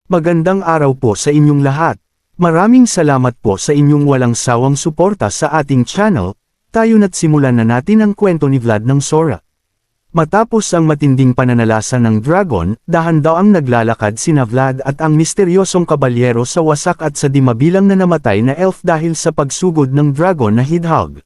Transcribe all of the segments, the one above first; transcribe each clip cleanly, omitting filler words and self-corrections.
Magandang araw po sa inyong lahat. Maraming salamat po sa inyong walang sawang suporta sa ating channel. Tayo na't simulan na natin ang kwento ni Vlad ng Sora. Matapos ang matinding pananalasa ng dragon, dahan-daang naglalakad sina Vlad at ang misteryosong kabalyero sa wasak at sa di mabilang na namatay na elf dahil sa pagsugod ng dragon na Hedgehog.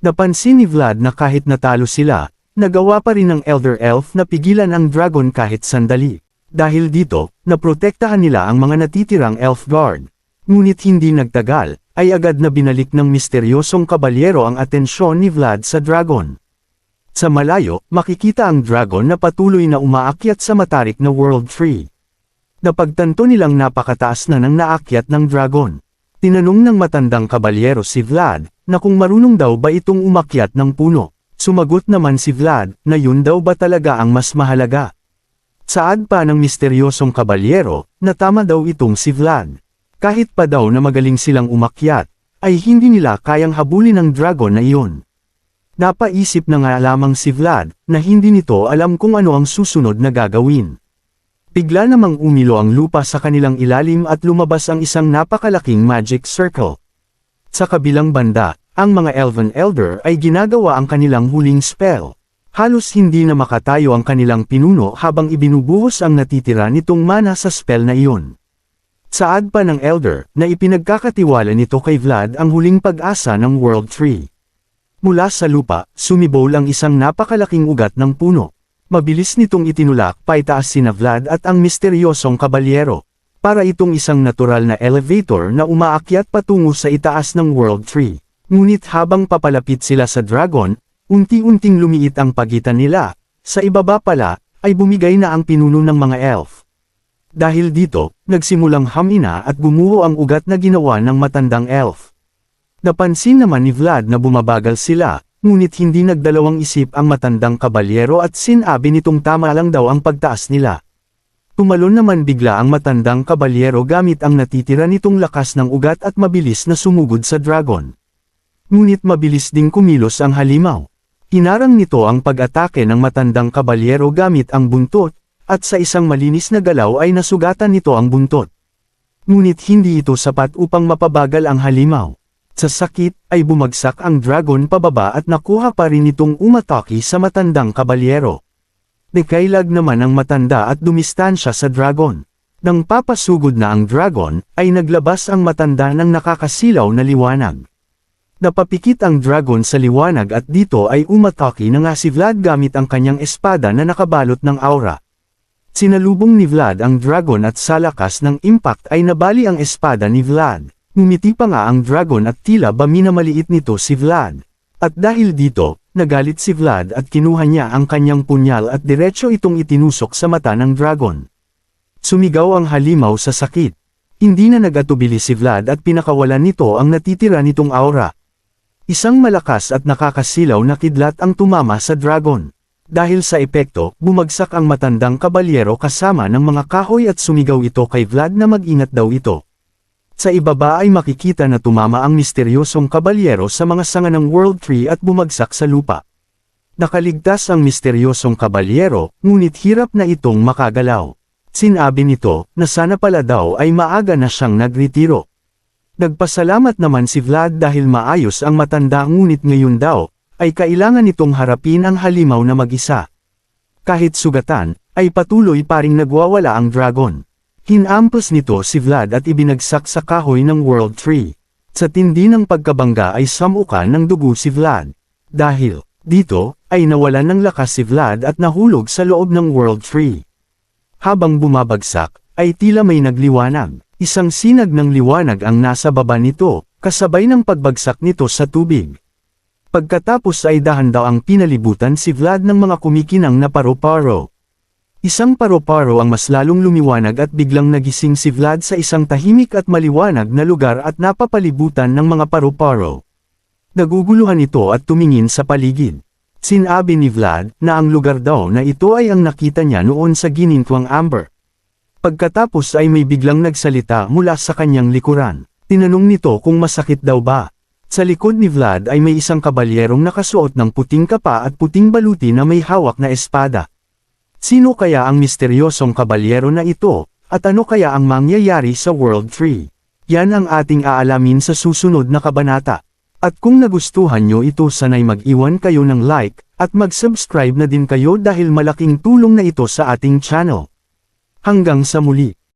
Napansin ni Vlad na kahit natalo sila, nagawa pa rin ng Elder Elf na pigilan ang dragon kahit sandali. Dahil dito, naprotektahan nila ang mga natitirang elf guard. Ngunit hindi nagtagal, ay agad na binalik ng misteryosong kabalyero ang atensyon ni Vlad sa dragon. Sa malayo, makikita ang dragon na patuloy na umaakyat sa matarik na World Tree. Napagtanto nilang napakataas na ng naakyat ng dragon. Tinanong ng matandang kabalyero si Vlad, na kung marunong daw ba itong umakyat ng puno. Sumagot naman si Vlad, na yun daw ba talaga ang mas mahalaga. Saad pa ng misteryosong kabalyero, na tama daw itong si Vlad. Kahit pa daw na magaling silang umakyat, ay hindi nila kayang habulin ang dragon na iyon. Napaisip na nga lamang si Vlad, na hindi nito alam kung ano ang susunod na gagawin. Bigla namang umilo ang lupa sa kanilang ilalim at lumabas ang isang napakalaking magic circle. Sa kabilang banda, ang mga Elven Elder ay ginagawa ang kanilang huling spell. Halos hindi na makatayo ang kanilang pinuno habang ibinubuhos ang natitira nitong mana sa spell na iyon. Saad pa ng Elder, na ipinagkakatiwala nito kay Vlad ang huling pag-asa ng World Tree. Mula sa lupa, sumibol ang isang napakalaking ugat ng puno. Mabilis nitong itinulak paitaas sina Vlad at ang misteryosong kabalyero. Para itong isang natural na elevator na umaakyat patungo sa itaas ng World Tree. Ngunit habang papalapit sila sa dragon, unti-unting lumiit ang pagitan nila, sa ibaba pala, ay bumigay na ang pinuno ng mga elf. Dahil dito, nagsimulang hamina at gumuho ang ugat na ginawa ng matandang elf. Napansin naman ni Vlad na bumabagal sila, ngunit hindi nagdalawang isip ang matandang kabalyero at sinabi nitong tama lang daw ang pagtaas nila. Tumalon naman bigla ang matandang kabalyero gamit ang natitira nitong lakas ng ugat at mabilis na sumugod sa dragon. Ngunit mabilis ding kumilos ang halimaw. Hinarang nito ang pag-atake ng matandang kabalyero gamit ang buntot, at sa isang malinis na galaw ay nasugatan nito ang buntot. Ngunit hindi ito sapat upang mapabagal ang halimaw. Sa sakit, ay bumagsak ang dragon pababa at nakuha pa rin itong umatake sa matandang kabalyero. Nakailag naman ang matanda at dumistansya sa dragon. Nang papasugod na ang dragon, ay naglabas ang matanda ng nakakasilaw na liwanag. Napapikit ang dragon sa liwanag at dito ay umatake na nga si Vlad gamit ang kanyang espada na nakabalot ng aura. Sinalubong ni Vlad ang dragon at sa lakas ng impact ay nabali ang espada ni Vlad. Ngumiti pa nga ang dragon at tila ba minamaliit nito si Vlad. At dahil dito, nagalit si Vlad at kinuha niya ang kanyang punyal at diretso itong itinusok sa mata ng dragon. Sumigaw ang halimaw sa sakit. Hindi na nagatubili si Vlad at pinakawalan nito ang natitira nitong aura. Isang malakas at nakakasilaw na kidlat ang tumama sa dragon. Dahil sa epekto, bumagsak ang matandang kabalyero kasama ng mga kahoy at sumigaw ito kay Vlad na mag-ingat daw ito. Sa ibaba ay makikita na tumama ang misteryosong kabalyero sa mga sanga ng World Tree at bumagsak sa lupa. Nakaligtas ang misteryosong kabalyero, ngunit hirap na itong makagalaw. Sinabi nito, na sana pala daw ay maaga na siyang nagretiro. Nagpasalamat naman si Vlad dahil maayos ang matanda ngunit ngayon daw, ay kailangan nitong harapin ang halimaw na mag-isa. Kahit sugatan, ay patuloy pa ring nagwawala ang dragon. Hinampas nito si Vlad at ibinagsak sa kahoy ng World Tree. Sa tindi ng pagkabangga ay samukan ng dugo si Vlad. Dahil dito, ay nawalan ng lakas si Vlad at nahulog sa loob ng World Tree. Habang bumabagsak, ay tila may nagliwanag. Isang sinag ng liwanag ang nasa baba nito, kasabay ng pagbagsak nito sa tubig. Pagkatapos ay dahan-daang pinalibutan si Vlad ng mga kumikinang na paro-paro. Isang paro-paro ang mas lalong lumiwanag at biglang nagising si Vlad sa isang tahimik at maliwanag na lugar at napapalibutan ng mga paro-paro. Naguguluhan ito at tumingin sa paligid. Sinabi ni Vlad na ang lugar daw na ito ay ang nakita niya noon sa ginintwang amber. Pagkatapos ay may biglang nagsalita mula sa kanyang likuran. Tinanong nito kung masakit daw ba. Sa likod ni Vlad ay may isang kabalyerong nakasuot ng puting kapa at puting baluti na may hawak na espada. Sino kaya ang misteryosong kabalyero na ito, At ano kaya ang mangyayari sa World 3? Yan ang ating aalamin sa susunod na kabanata. At kung nagustuhan nyo ito sanay mag-iwan kayo ng like, at mag-subscribe na din kayo dahil malaking tulong na ito sa ating channel. Hanggang sa muli.